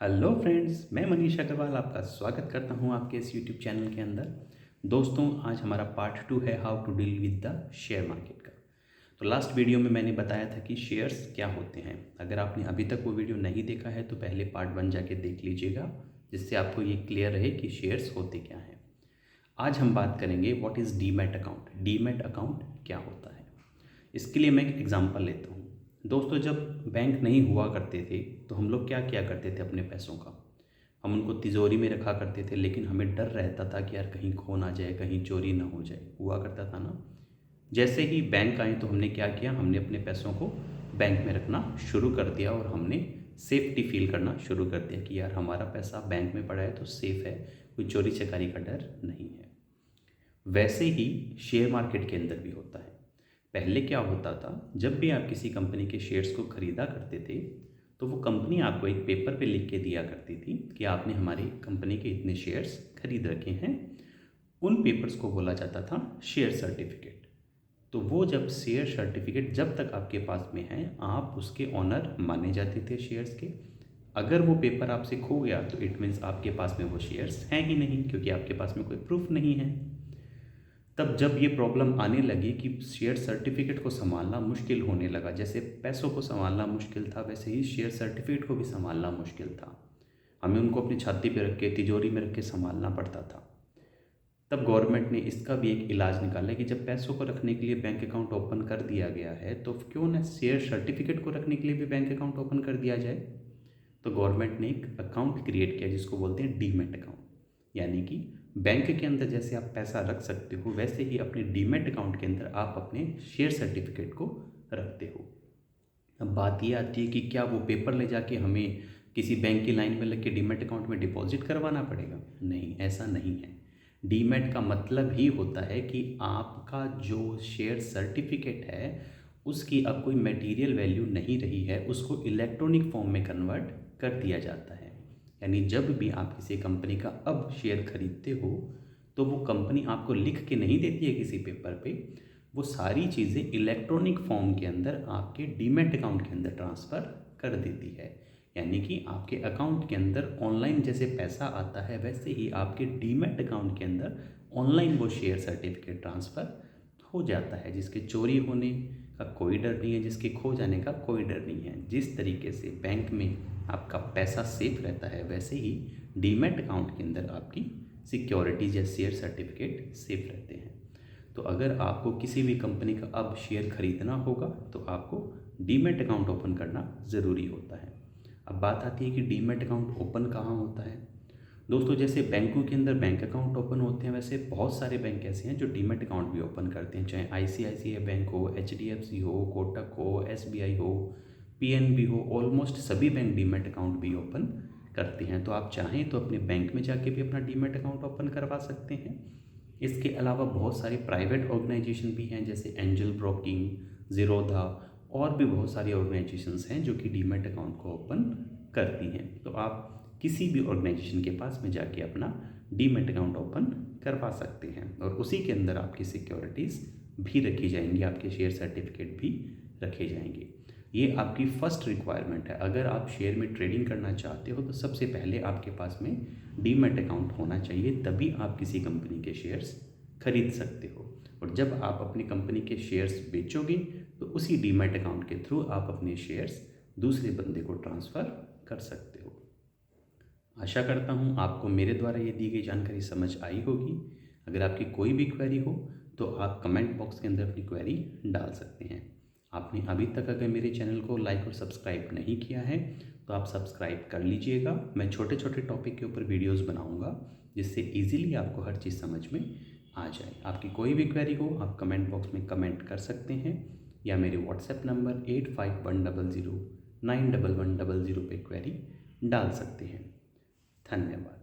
Hello friends, मैं मनीष अग्रवाल आपका स्वागत करता हूं आपके इस यूट्यूब चैनल के अंदर। दोस्तों, आज हमारा पार्ट 2 है how to deal with the share market का। तो लास्ट वीडियो में मैंने बताया था कि शेयर्स क्या होते हैं। अगर आपने अभी तक वो वीडियो नहीं देखा है तो पहले पार्ट 1 जाके देख लीजिएगा, जिससे आपको ये क्लियर रहे कि शेयर्स होते क्या हैं। आज हम बात करेंगे what is demat account. Demat account क्या होता है, इसके लिए मैं एक एग्जांपल लेता हूँ। दोस्तों, जब बैंक नहीं हुआ करते थे तो हम लोग क्या किया करते थे अपने पैसों का, हम उनको तिजोरी में रखा करते थे, लेकिन हमें डर रहता था कि यार कहीं खो ना जाए, कहीं चोरी ना हो जाए, हुआ करता था ना। जैसे ही बैंक आए तो हमने क्या किया, हमने अपने पैसों को बैंक में रखना शुरू कर दिया और हमने सेफ्टी फील करना शुरू कर दिया कि यार हमारा पैसा बैंक में पड़ा है तो सेफ़ है, कोई चोरी चकारी का डर नहीं है। वैसे ही शेयर मार्केट के अंदर भी होता है। पहले क्या होता था, जब भी आप किसी कंपनी के शेयर्स को ख़रीदा करते थे तो वो कंपनी आपको एक पेपर पे लिख के दिया करती थी कि आपने हमारी कंपनी के इतने शेयर्स खरीद रखे हैं। उन पेपर्स को बोला जाता था शेयर सर्टिफिकेट। तो वो जब शेयर सर्टिफिकेट जब तक आपके पास में है, आप उसके ऑनर माने जाते थे शेयर्स के। अगर वो पेपर आपसे खो गया तो इट मीन्स आपके पास में वो शेयर्स हैं ही नहीं, क्योंकि आपके पास में कोई प्रूफ नहीं है। तब जब ये प्रॉब्लम आने लगी कि शेयर सर्टिफिकेट को संभालना मुश्किल होने लगा, जैसे पैसों को संभालना मुश्किल था वैसे ही शेयर सर्टिफिकेट को भी संभालना मुश्किल था। हमें उनको अपनी छाती पे रख के, तिजोरी में रख के संभालना पड़ता था। तब गवर्नमेंट ने इसका भी एक इलाज निकाला कि जब पैसों को रखने के लिए बैंक अकाउंट ओपन कर दिया गया है तो क्यों ना शेयर सर्टिफिकेट को रखने के लिए भी बैंक अकाउंट ओपन कर दिया जाए। तो गवर्नमेंट ने एक अकाउंट क्रिएट किया जिसको बोलते हैं डीमैट अकाउंट। यानी कि बैंक के अंदर जैसे आप पैसा रख सकते हो, वैसे ही अपने डीमैट अकाउंट के अंदर आप अपने शेयर सर्टिफिकेट को रखते हो। अब बात ये आती है कि क्या वो पेपर ले जाके हमें किसी बैंक की लाइन में लग के डीमैट अकाउंट में डिपॉजिट करवाना पड़ेगा? नहीं, ऐसा नहीं है। डीमैट का मतलब ही होता है कि आपका जो शेयर सर्टिफिकेट है उसकी अब कोई मटेरियल वैल्यू नहीं रही है, उसको इलेक्ट्रॉनिक फॉर्म में कन्वर्ट कर दिया जाता है। यानी जब भी आप किसी कंपनी का अब शेयर खरीदते हो तो वो कंपनी आपको लिख के नहीं देती है किसी पेपर पे, वो सारी चीज़ें इलेक्ट्रॉनिक फॉर्म के अंदर आपके डीमैट अकाउंट के अंदर ट्रांसफ़र कर देती है। यानी कि आपके अकाउंट के अंदर ऑनलाइन जैसे पैसा आता है वैसे ही आपके डीमैट अकाउंट के अंदर ऑनलाइन वो शेयर सर्टिफिकेट ट्रांसफ़र हो जाता है, जिसके चोरी होने का कोई डर नहीं है, जिसके खो जाने का कोई डर नहीं है। जिस तरीके से बैंक में आपका पैसा सेफ रहता है वैसे ही डीमैट अकाउंट के अंदर आपकी सिक्योरिटीज या शेयर सर्टिफिकेट सेफ रहते हैं। तो अगर आपको किसी भी कंपनी का अब शेयर खरीदना होगा तो आपको डीमैट अकाउंट ओपन करना ज़रूरी होता है। अब बात आती है कि डीमैट अकाउंट ओपन कहाँ होता है। दोस्तों, जैसे बैंकों के अंदर बैंक अकाउंट ओपन होते हैं, वैसे बहुत सारे बैंक ऐसे हैं जो डीमैट अकाउंट भी ओपन करते हैं, चाहे आईसीआईसीआई बैंक हो, एचडीएफसी हो, कोटक हो, एसबीआई हो, पीएनबी हो। ऑलमोस्ट सभी बैंक डीमैट अकाउंट भी ओपन करते हैं। तो आप चाहें तो अपने बैंक में जाके भी अपना डीमैट अकाउंट ओपन करवा सकते हैं। इसके अलावा बहुत सारे प्राइवेट ऑर्गेनाइजेशन भी हैं, जैसे एंजल ब्रोकिंग, ज़ीरोधा, और भी बहुत सारी ऑर्गेनाइजेशंस हैं जो कि डीमैट अकाउंट को ओपन करती हैं। तो आप किसी भी ऑर्गेनाइजेशन के पास में जाके अपना डीमैट अकाउंट ओपन करवा सकते हैं और उसी के अंदर आपकी सिक्योरिटीज़ भी रखी जाएंगी, आपके शेयर सर्टिफिकेट भी रखे जाएंगे। ये आपकी फ़र्स्ट रिक्वायरमेंट है। अगर आप शेयर में ट्रेडिंग करना चाहते हो तो सबसे पहले आपके पास में डीमैट अकाउंट होना चाहिए, तभी आप किसी कंपनी के शेयर्स खरीद सकते हो। और जब आप अपनी कंपनी के शेयर्स बेचोगे तो उसी डीमैट अकाउंट के थ्रू आप अपने शेयर्स दूसरे बंदे को ट्रांसफ़र कर सकते हो। आशा करता हूँ आपको मेरे द्वारा ये दी गई जानकारी समझ आई होगी। अगर आपकी कोई भी क्वेरी हो तो आप कमेंट बॉक्स के अंदर अपनी क्वेरी डाल सकते हैं। आपने अभी तक अगर मेरे चैनल को लाइक और सब्सक्राइब नहीं किया है तो आप सब्सक्राइब कर लीजिएगा। मैं छोटे छोटे टॉपिक के ऊपर वीडियोस बनाऊंगा जिससे इजीली आपको हर चीज़ समझ में आ जाए। आपकी कोई भी क्वेरी हो आप कमेंट बॉक्स में कमेंट कर सकते हैं या मेरे व्हाट्सएप नंबर 8510091100 पे क्वेरी डाल सकते हैं। धन्यवाद।